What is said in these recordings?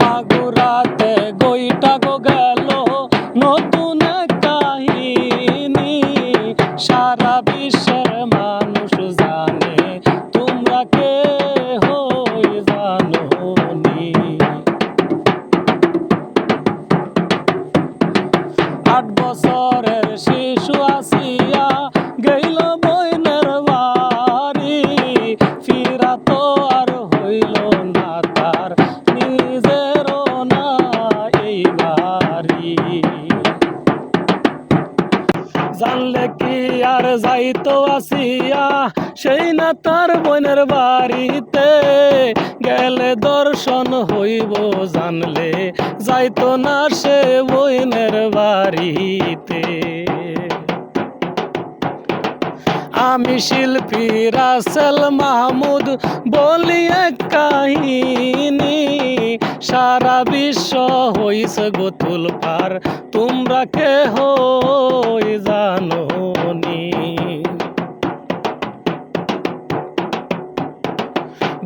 মাগুরাতে গইটা গো গেল নতুন কাহিনী, সারা বিশ্বের মানুষ জানে তোমরা কে হই জানোনি। 8 বছরের শিশু আসিয়া গেল বইনের বাড়ি, ফিরা তো আর হইল না তার নিজেরও না এই বাড়ি। জানলে কি আর যাইতো আসিয়া সেই না তার বোনের বাড়িতে, গেলে দর্শন হইব জানলে যাইতো না সে বোনের বাড়িতে। আমি শিল্পী রাসেল মাহমুদ বলি এক কাহিনী, সারা বিশ্ব হইছে গো তুলপার তোমরা কে হই জানোনি।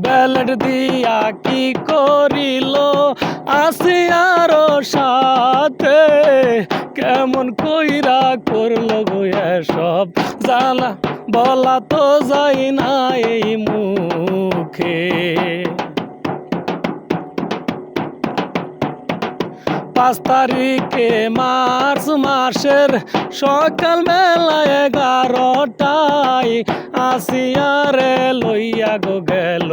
ব্যালেট দিয়া কি করিল আসিয়ার সাথে, কেমন কইরা করলো গো এসব জ্বালা বলা তো যায় না এই মুখে। 5 তারিখে মার্চ মাসের সকাল বেলা 11টায় আসিয়ারে লইয়া গো গেল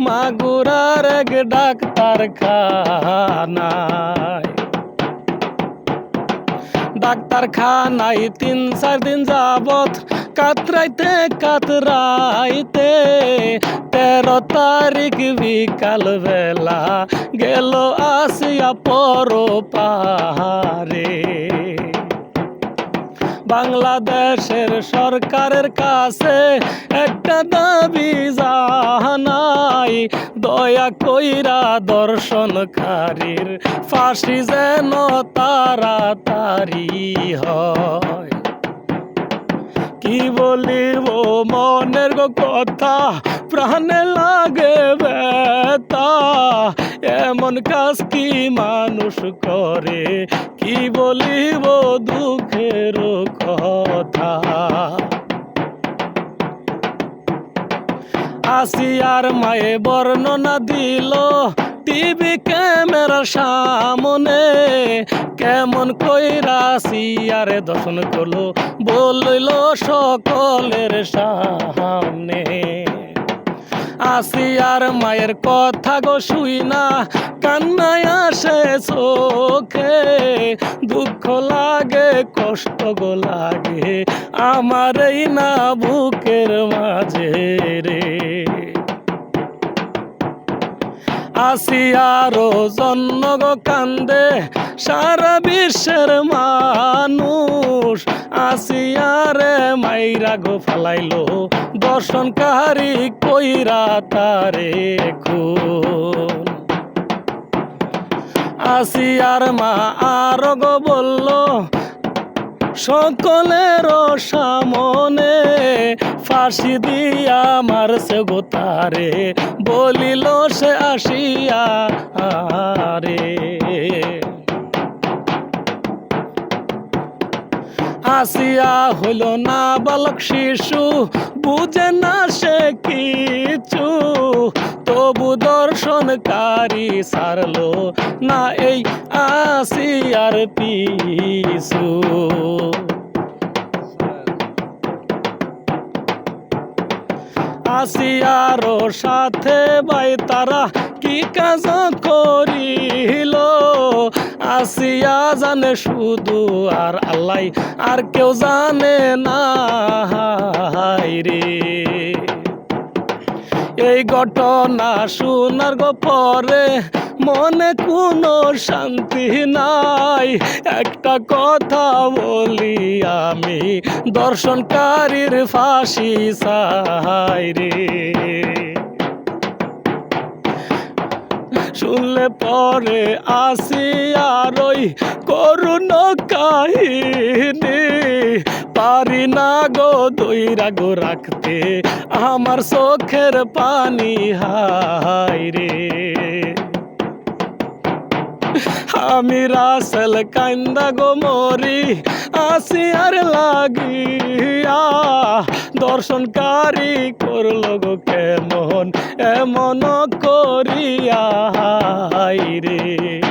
মাগুরার এক ডাক্তারখানায়। ডাক্তারখানায় 3-4 দিন যাবত কাতরাইতে কাতরাইতে 13 তারিখ বিকাল বেলা গেল আসিয়া পর পারে। বাংলাদেশের সরকারের কাছে একটা দাবি জানাই, দয়া কইরা দর্শনকারীর ফাঁসি যেন তাড়াতাড়ি হয়। কি বলিব মনের গো কথা, প্রাণে লাগে ব্যথা, এমন কাজ কি মানুষ করে, কি বলিব দুঃখের কথা। আসিয়ার মায়ে বর্ণনা দিল টিভি ক্যামেরার সামনে, কেমন কইরা আসিয়ারে দর্শন করলো বলল সকলের সামনে। আসিয়ার মায়ের কথা গো শুই না কান্নায় আসে চোখে, দুঃখ লাগে কষ্ট গো লাগে আমার এই না বুকের মাঝে রে। আসিয়ারও জন্য গো কান্দে সারা বিশ্বের মানুষ, আসিয়ারে মাইরা গো ফালাইলো দর্শনকারী কইরা তারে খুন। আসিয়ার মা আর গো বলল সকলের সামনে, ফাঁসি দিয়া মারছে গো তারে বলিল সে আসিয়া রে। আসিয়া হইল না বালক শিশু, বুঝে না সে কিছু, তবু দর্শনকারী সারলো না এই আসিয়ার পিছু। আসিয়ারও সাথে ভাই তারা কি কাজ করিল, আসিয়া জানে শুধু আর আল্লাহ, আর কেউ জানে না রে। এই ঘটনা শোনার গো পরে মনে কোনো শান্তি নাই, একটা কথা বলি আমি দর্শনকারীর ফাঁসি চাই রে। শুনলে পরে আসিয়ার ওই করুণ কাহিনী, পারি না গো দইরা গো রাখতে আমার চোখের পানি হায় রে। আমি রাসেল কান্দা গো মরি আসিয়ার লাগিয়া দর্শনকারী করলো গো কেমন এমন করিয়া হায় রে।